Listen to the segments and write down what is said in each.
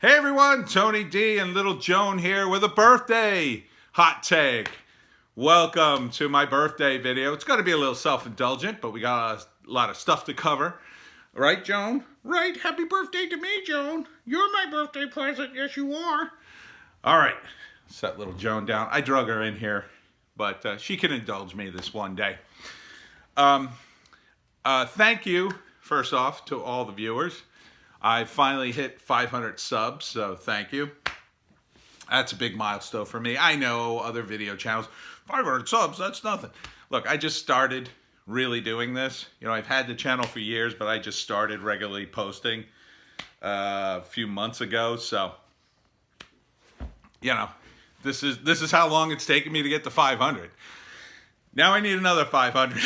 Hey everyone, Tony D and little Joan here with a birthday hot take. Welcome to my birthday video. It's going to be a little self-indulgent, but we got a lot of stuff to cover. Right, Joan? Right, happy birthday to me, Joan. You're my birthday present, yes you are. All right, set little Joan down. I drug her in here, but she can indulge me this one day. Thank you, first off, to all the viewers. I finally hit 500 subs, so thank you. That's a big milestone for me. I know other video channels, 500 subs, that's nothing. Look, I just started really doing this. You know, I've had the channel for years, but I just started regularly posting a few months ago. So, you know, this is how long it's taken me to get to 500. Now I need another 500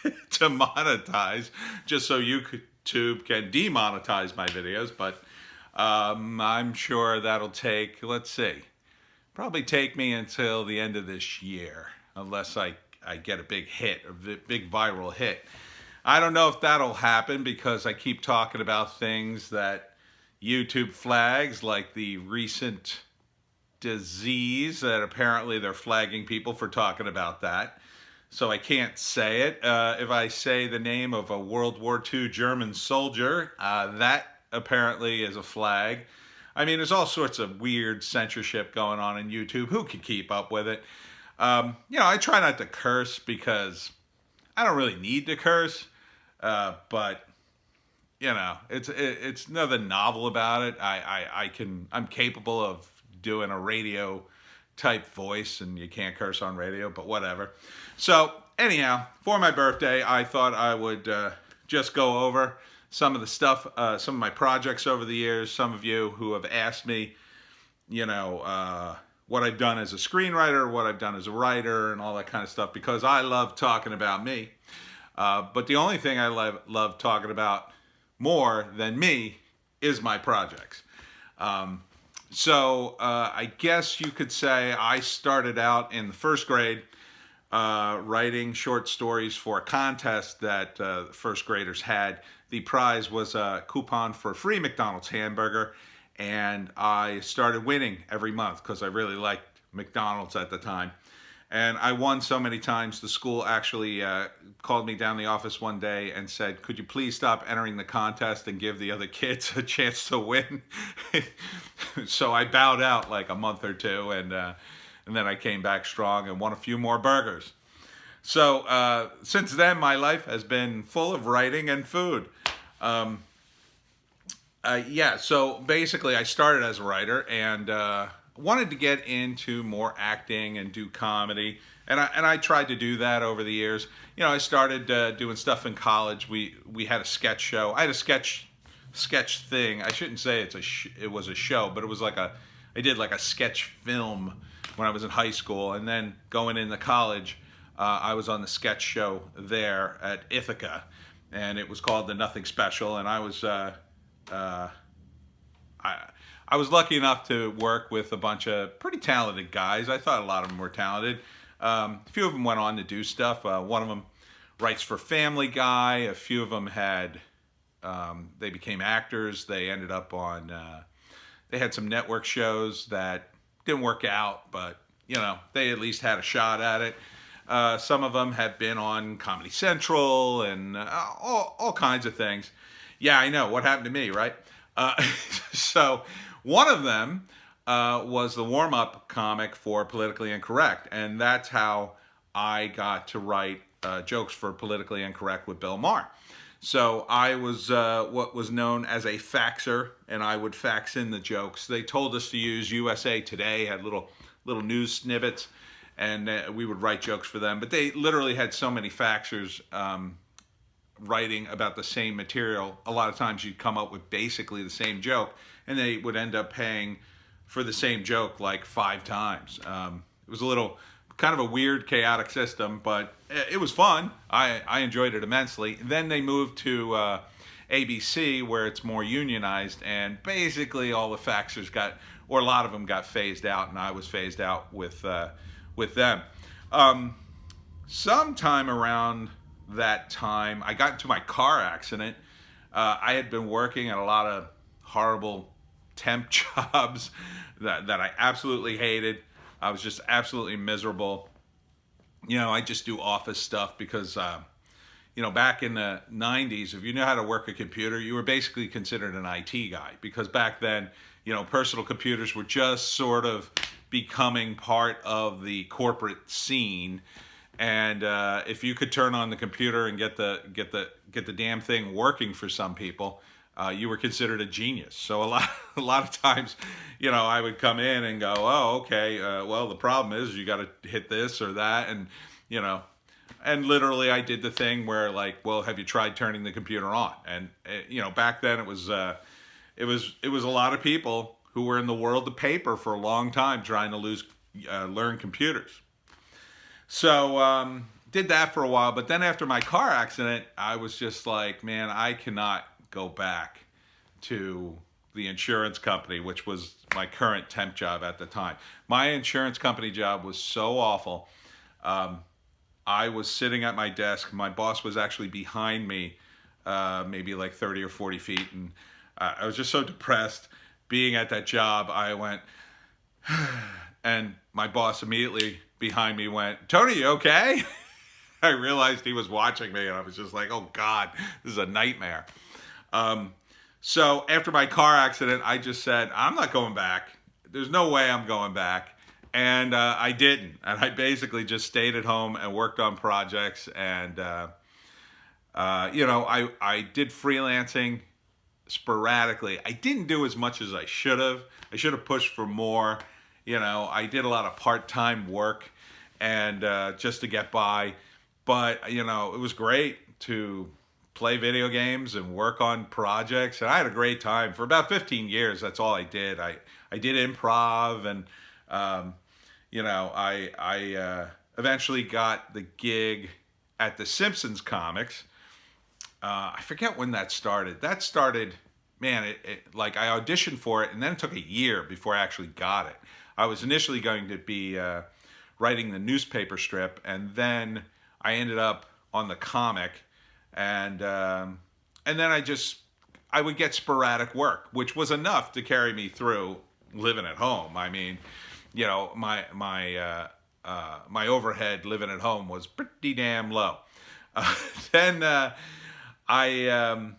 to monetize, just so YouTube can demonetize my videos, but I'm sure that'll take, let's see, probably take me until the end of this year, unless I get a big hit, a big viral hit. I don't know if that'll happen because I keep talking about things that YouTube flags, like the recent disease that apparently they're flagging people for talking about that. So I can't say it. If I say the name of a World War II German soldier, that apparently is a flag. I mean, there's all sorts of weird censorship going on in YouTube. Who can keep up with it? You know, I try not to curse because I don't really need to curse. But you know, it's nothing novel about it. I'm capable of doing a radio type voice, and you can't curse on radio, but whatever. So anyhow, for my birthday, I thought I would just go over some of the stuff, some of my projects over the years. Some of you who have asked me, you know, what I've done as a screenwriter, what I've done as a writer, and all that kind of stuff, because I love talking about me. But the only thing I love talking about more than me is my projects. So I guess you could say I started out in the first grade writing short stories for a contest that first graders had. The prize was a coupon for a free McDonald's hamburger, and I started winning every month because I really liked McDonald's at the time. And I won so many times, the school actually called me down the office one day and said, could you please stop entering the contest and give the other kids a chance to win? So I bowed out like a month or two, and then I came back strong and won a few more burgers. So since then, my life has been full of writing and food. Yeah, so basically I started as a writer and wanted to get into more acting and do comedy, and I tried to do that over the years. You know, I started doing stuff in college. We had a sketch show. I had a sketch thing. I shouldn't say it was a show, but it was like I did like a sketch film when I was in high school, and then going into college, I was on the sketch show there at Ithaca, and it was called The Nothing Special, and I was lucky enough to work with a bunch of pretty talented guys. I thought a lot of them were talented. A few of them went on to do stuff. One of them writes for Family Guy. A few of them they became actors. They ended up on, they had some network shows that didn't work out, but you know, they at least had a shot at it. Some of them have been on Comedy Central and all kinds of things. Yeah, I know. What happened to me, right? So one of them was the warm-up comic for Politically Incorrect, and that's how I got to write jokes for Politically Incorrect with Bill Maher. So I was what was known as a faxer, and I would fax in the jokes. They told us to use USA Today, had little news snippets, and we would write jokes for them. But they literally had so many faxers writing about the same material. A lot of times you'd come up with basically the same joke, and they would end up paying for the same joke like 5 times. It was a little kind of a weird, chaotic system, but it was fun. I enjoyed it immensely. Then they moved to ABC, where it's more unionized, and basically all the faxers or a lot of them got phased out, and I was phased out with them. Sometime around that time, I got into my car accident. I had been working at a lot of horrible temp jobs that I absolutely hated. I was just absolutely miserable. I just do office stuff because, back in the 90s, if you knew how to work a computer, you were basically considered an IT guy, because back then, personal computers were just sort of becoming part of the corporate scene. And if you could turn on the computer and get the damn thing working for some people, you were considered a genius. So a lot of times, I would come in and go, oh, okay, well, the problem is you got to hit this or that, and and literally I did the thing where, like, well, have you tried turning the computer on? And back then it was a lot of people who were in the world of paper for a long time trying to learn computers. So did that for a while, but then after my car accident, I was just like, man, I cannot go back to the insurance company, which was my current temp job at the time. My insurance company job was so awful. I was sitting at my desk. My boss was actually behind me, maybe like 30 or 40 feet, and I was just so depressed being at that job. I went, and my boss immediately behind me went, Tony, you okay? I realized he was watching me, and I was just like, oh God, this is a nightmare. So after my car accident, I just said, I'm not going back. There's no way I'm going back. And I didn't. And I basically just stayed at home and worked on projects. And, I did freelancing sporadically. I didn't do as much as I should have. I should have pushed for more. I did a lot of part-time work and just to get by. But, it was great to play video games and work on projects. And I had a great time. For about 15 years, that's all I did. I did improv, and, I eventually got the gig at the Simpsons comics. I forget when that started. That started, man, like I auditioned for it, and then it took a year before I actually got it. I was initially going to be writing the newspaper strip, and then I ended up on the comic, and then I would get sporadic work, which was enough to carry me through living at home. I mean, my overhead living at home was pretty damn low. Then I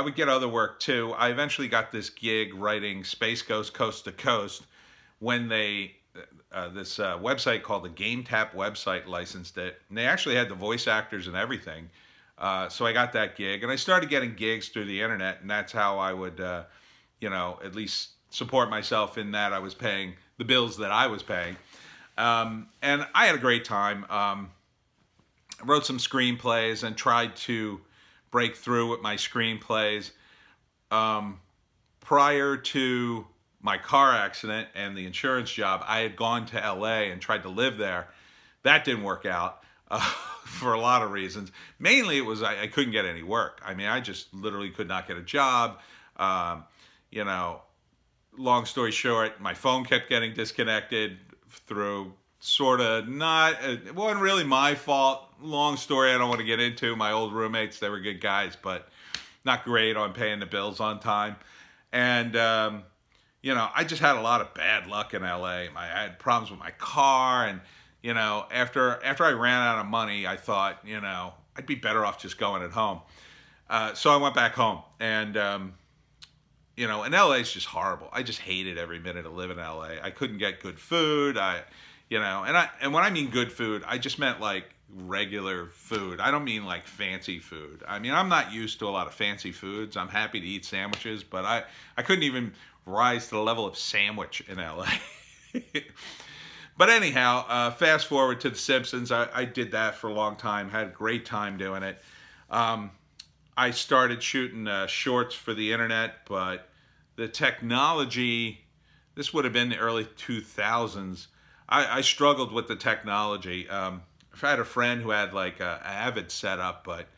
would get other work too. I eventually got this gig writing Space Ghost Coast to Coast when this website called the Game Tap website licensed it. And they actually had the voice actors and everything. So I got that gig, and I started getting gigs through the internet, and that's how I would, at least support myself in that I was paying the bills that I was paying. And I had a great time. I wrote some screenplays and tried to break through with my screenplays. Prior to my car accident and the insurance job, I had gone to LA and tried to live there. That didn't work out for a lot of reasons. Mainly it was I couldn't get any work. I mean, I just literally could not get a job. Long story short, my phone kept getting disconnected through it wasn't really my fault. Long story I don't want to get into. My old roommates, they were good guys, but not great on paying the bills on time. And, I just had a lot of bad luck in LA. I had problems with my car, and, after I ran out of money, I thought, I'd be better off just going at home. So I went back home, and, and LA is just horrible. I just hated every minute of living in LA. I couldn't get good food. And when I mean good food, I just meant like regular food. I don't mean like fancy food. I mean, I'm not used to a lot of fancy foods. I'm happy to eat sandwiches, but I couldn't even rise to the level of sandwich in LA. But anyhow, fast forward to The Simpsons. I did that for a long time, had a great time doing it. I started shooting shorts for the internet, but the technology, this would have been the early 2000s. I struggled with the technology. I had a friend who had like an Avid setup, but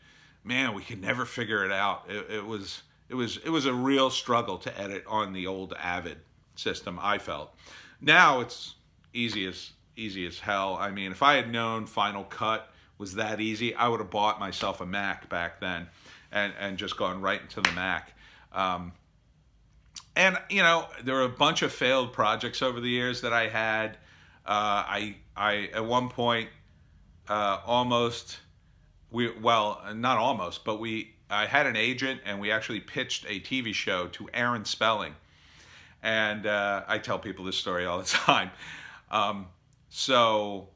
man, we could never figure it out. It was a real struggle to edit on the old Avid system, I felt. Now it's easy as hell. I mean, if I had known Final Cut was that easy, I would have bought myself a Mac back then and just gone right into the Mac. And, there were a bunch of failed projects over the years that I had. I at one point, almost, not almost, but I had an agent, and we actually pitched a TV show to Aaron Spelling. And I tell people this story all the time. So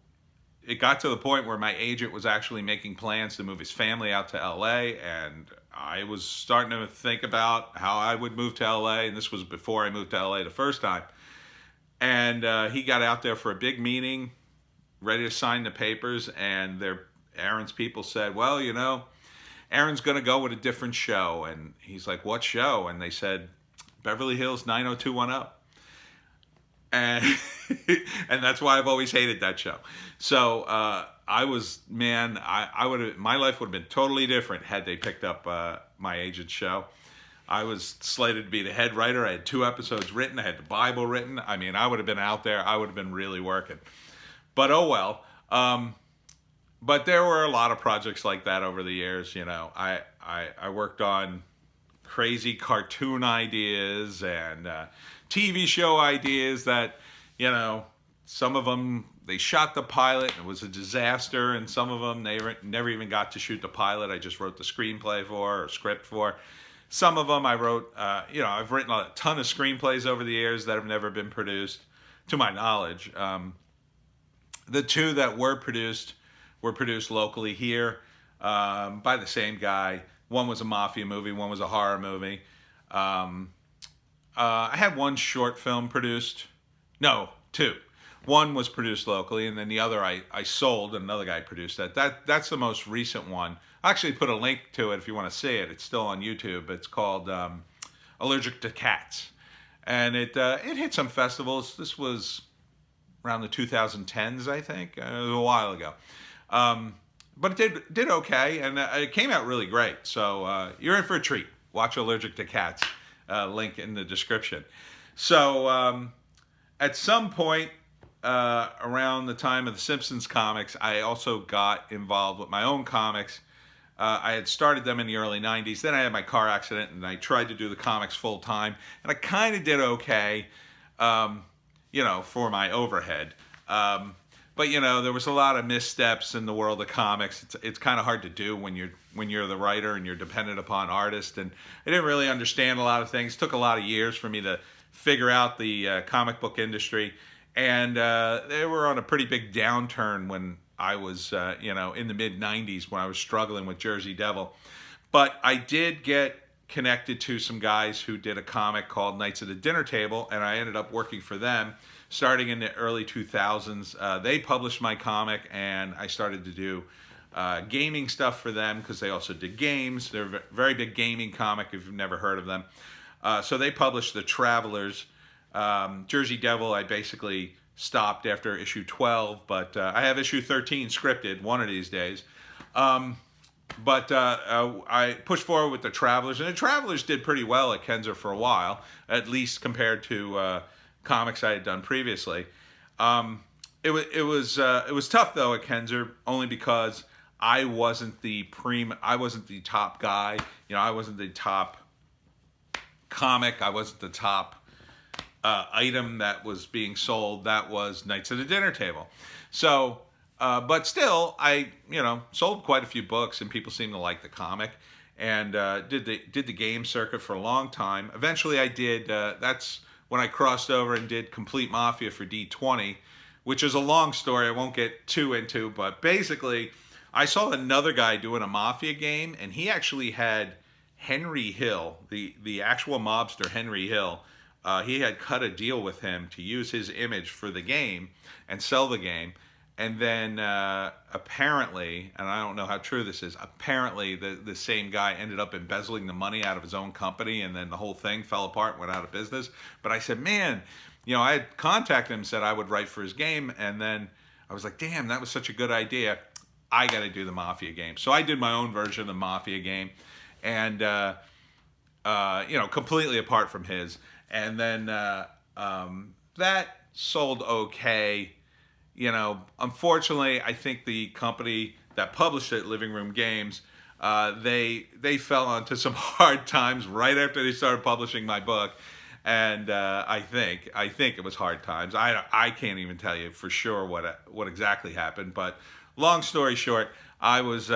it got to the point where my agent was actually making plans to move his family out to LA, and I was starting to think about how I would move to LA, and this was before I moved to LA the first time. And he got out there for a big meeting, ready to sign the papers, and Aaron's people said, well, Aaron's going to go with a different show. And he's like, what show? And they said, Beverly Hills 90210. And and that's why I've always hated that show. So I would have, my life would have been totally different had they picked up my agent's show. I was slated to be the head writer. I had 2 episodes written. I had the Bible written. I mean, I would have been out there. I would have been really working. But oh well. But there were a lot of projects like that over the years. I worked on crazy cartoon ideas and TV show ideas that, some of them, they shot the pilot and it was a disaster, and some of them they never even got to shoot the pilot. I just wrote the screenplay or script for. Some of them I wrote, I've written a ton of screenplays over the years that have never been produced, to my knowledge. The 2 that were produced locally here by the same guy. One was a Mafia movie, one was a horror movie. I had 1 short film produced. No, 2. One was produced locally, and then the other I sold, and another guy produced that. That's the most recent one. I actually put a link to it if you want to see it. It's still on YouTube. It's called Allergic to Cats. And it hit some festivals. This was around the 2010s, I think. It was a while ago. But it did okay, and it came out really great. So you're in for a treat. Watch Allergic to Cats. Link in the description. So at some point around the time of the Simpsons comics, I also got involved with my own comics. I had started them in the early 90s. Then I had my car accident, and I tried to do the comics full time. And I kind of did okay, for my overhead. But there was a lot of missteps in the world of comics. It's kind of hard to do when you're the writer and you're dependent upon artists. And I didn't really understand a lot of things. It took a lot of years for me to figure out the comic book industry. And they were on a pretty big downturn when I was, in the mid 90s, when I was struggling with Jersey Devil. But I did get connected to some guys who did a comic called Knights at the Dinner Table, and I ended up working for them. Starting in the early 2000s, they published my comic, and I started to do gaming stuff for them because they also did games. They're a very big gaming comic if you've never heard of them. So they published The Travelers. Jersey Devil, I basically stopped after issue 12, but I have issue 13 scripted one of these days. But I pushed forward with The Travelers, and The Travelers did pretty well at Kenzer for a while, at least compared to comics I had done previously. It was tough though at Kenzer, only because I wasn't the top guy. I wasn't the top comic. I wasn't the top item that was being sold. That was Knights at the Dinner Table. So, but still, I sold quite a few books, and people seemed to like the comic, and did the game circuit for a long time. Eventually, I did. That's when I crossed over and did Complete Mafia for D20, which is a long story I won't get too into, but basically I saw another guy doing a Mafia game, and he actually had Henry Hill, the actual mobster Henry Hill. He had cut a deal with him to use his image for the game and sell the game. And then apparently, and I don't know how true this is, apparently the same guy ended up embezzling the money out of his own company, and then the whole thing fell apart, went out of business. But I said, man, I had contacted him, said I would write for his game, and then I was like, damn, that was such a good idea. I got to do the Mafia game. So I did my own version of the Mafia game, and completely apart from his. And then that sold okay. Unfortunately, I think the company that published it, Living Room Games, they fell onto some hard times right after they started publishing my book. And I think it was hard times. I can't even tell you for sure what exactly happened. But long story short, I was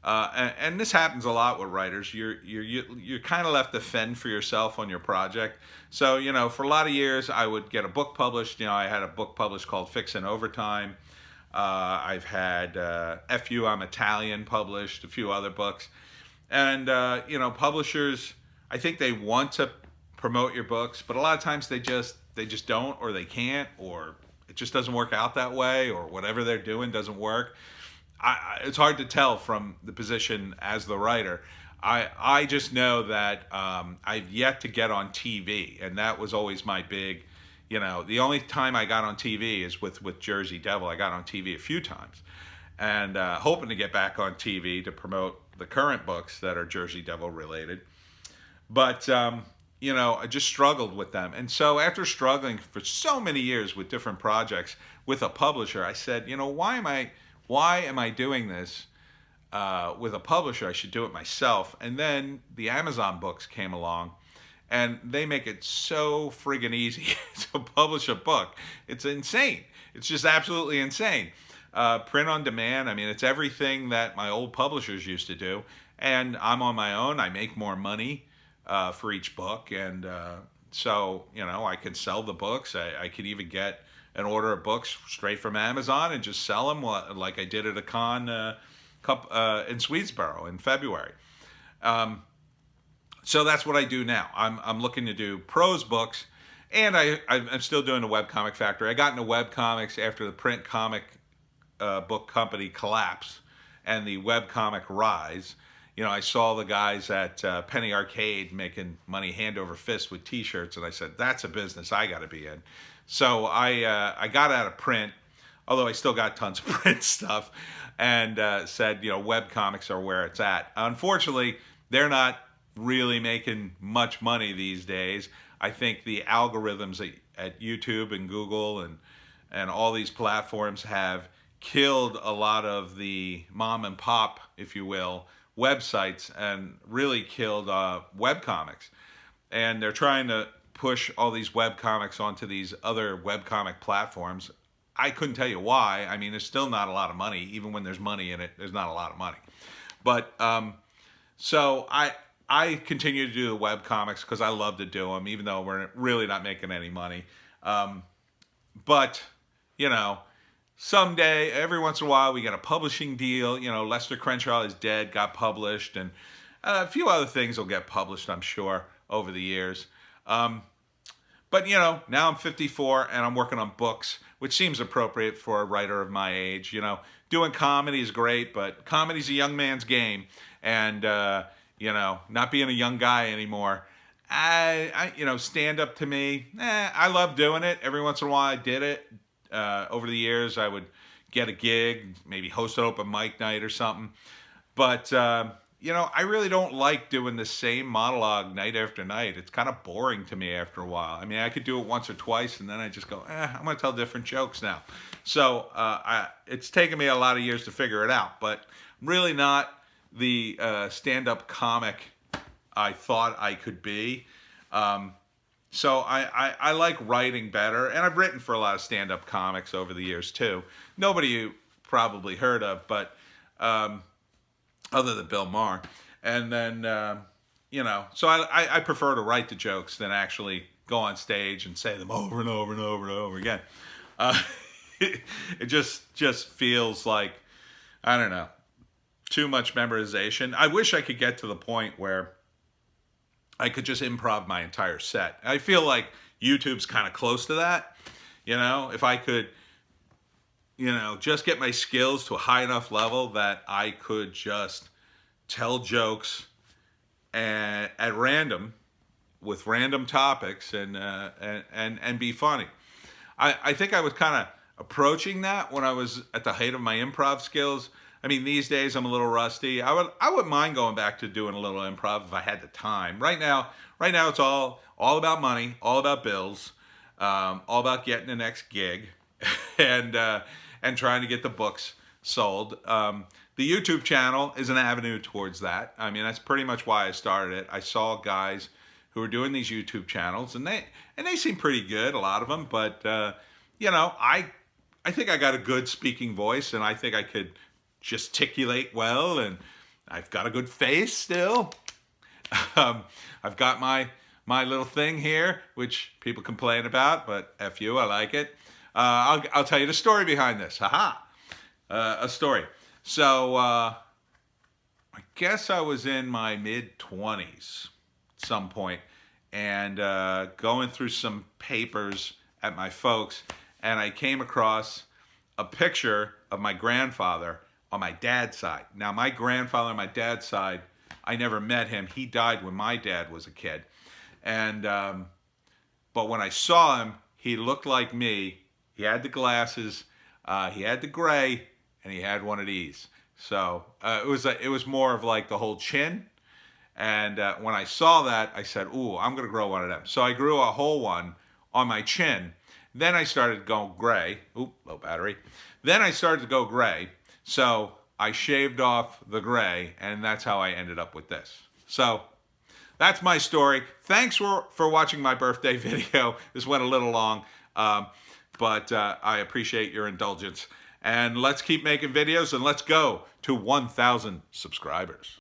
and this happens a lot with writers. You're kind of left to fend for yourself on your project. So for a lot of years, I would get a book published. I had a book published called Fixin' Overtime. I've had F.U. I'm Italian published, a few other books, and publishers, I think they want to promote your books, but a lot of times they just don't, or they can't, or it just doesn't work out that way, or whatever they're doing doesn't work. It's hard to tell from the position as the writer. I just know that I've yet to get on TV, and that was always my big, the only time I got on TV is with Jersey Devil. I got on TV a few times, and hoping to get back on TV to promote the current books that are Jersey Devil related. But I just struggled with them. And so after struggling for so many years with different projects with a publisher, I said, why am I doing this with a publisher? I should do it myself. And then the Amazon books came along, and they make it so friggin' easy to publish a book. It's insane. It's just absolutely insane. Print on demand. I mean, it's everything that my old publishers used to do. And I'm on my own. I make more money for each book, and so I can sell the books. I could even get an order of books straight from Amazon and just sell them like I did at a con in Swedesboro in February. So that's what I do now. I'm looking to do prose books, and I'm still doing the webcomic factory. I got into webcomics after the print comic book company collapsed and the webcomic rise. I saw the guys at Penny Arcade making money hand over fist with T-shirts, and I said, that's a business I got to be in. So I got out of print, although I still got tons of print stuff, and said, webcomics are where it's at. Unfortunately, they're not really making much money these days. I think the algorithms at YouTube and Google and all these platforms have killed a lot of the mom and pop, if you will, websites, and really killed webcomics. And they're trying to push all these webcomics onto these other webcomic platforms. I couldn't tell you why. I mean, there's still not a lot of money. Even when there's money in it, there's not a lot of money. But so I continue to do the webcomics because I love to do them, even though we're really not making any money. But someday, every once in a while, we get a publishing deal. Lester Crenshaw is Dead got published, and a few other things will get published, I'm sure, over the years. But now I'm 54, and I'm working on books, which seems appropriate for a writer of my age. Doing comedy is great, but comedy's a young man's game, and not being a young guy anymore. Stand up to me, I love doing it. Every once in a while, I did it. Over the years, I would get a gig, maybe host an open mic night or something. But, I really don't like doing the same monologue night after night. It's kind of boring to me after a while. I mean, I could do it once or twice, and then I just go, I'm going to tell different jokes now. So it's taken me a lot of years to figure it out. But I'm really not the stand-up comic I thought I could be. So I like writing better, and I've written for a lot of stand-up comics over the years too. Nobody you probably heard of, but other than Bill Maher. And then so I prefer to write the jokes than actually go on stage and say them over and over and over and over again. It just feels like, I don't know, too much memorization. I wish I could get to the point where I could just improv my entire set. I feel like YouTube's kind of close to that. If I could, just get my skills to a high enough level that I could just tell jokes at random with random topics and be funny. I think I was kind of approaching that when I was at the height of my improv skills. I mean, these days I'm a little rusty. I wouldn't mind going back to doing a little improv if I had the time. Right now it's all about money, all about bills, all about getting the next gig, and trying to get the books sold. The YouTube channel is an avenue towards that. I mean, that's pretty much why I started it. I saw guys who are doing these YouTube channels, and they seem pretty good, a lot of them. But you know, I think I got a good speaking voice, and I think I could gesticulate well, and I've got a good face still. I've got my little thing here, which people complain about, but F you, I like it. I'll tell you the story behind this. Haha. A story. So I guess I was in my mid-20s at some point, and going through some papers at my folks, and I came across a picture of my grandfather on my dad's side. Now, my grandfather on my dad's side, I never met him. He died when my dad was a kid. And but when I saw him, he looked like me. He had the glasses, he had the gray, and he had one of these. So it was more of like the whole chin. And when I saw that, I said, "Ooh, I'm gonna grow one of them." So I grew a whole one on my chin. Then I started going gray. Oop, low battery. Then I started to go gray. So I shaved off the gray, and that's how I ended up with this. So that's my story. Thanks for watching my birthday video. This went a little long, but I appreciate your indulgence. And let's keep making videos, and let's go to 1,000 subscribers.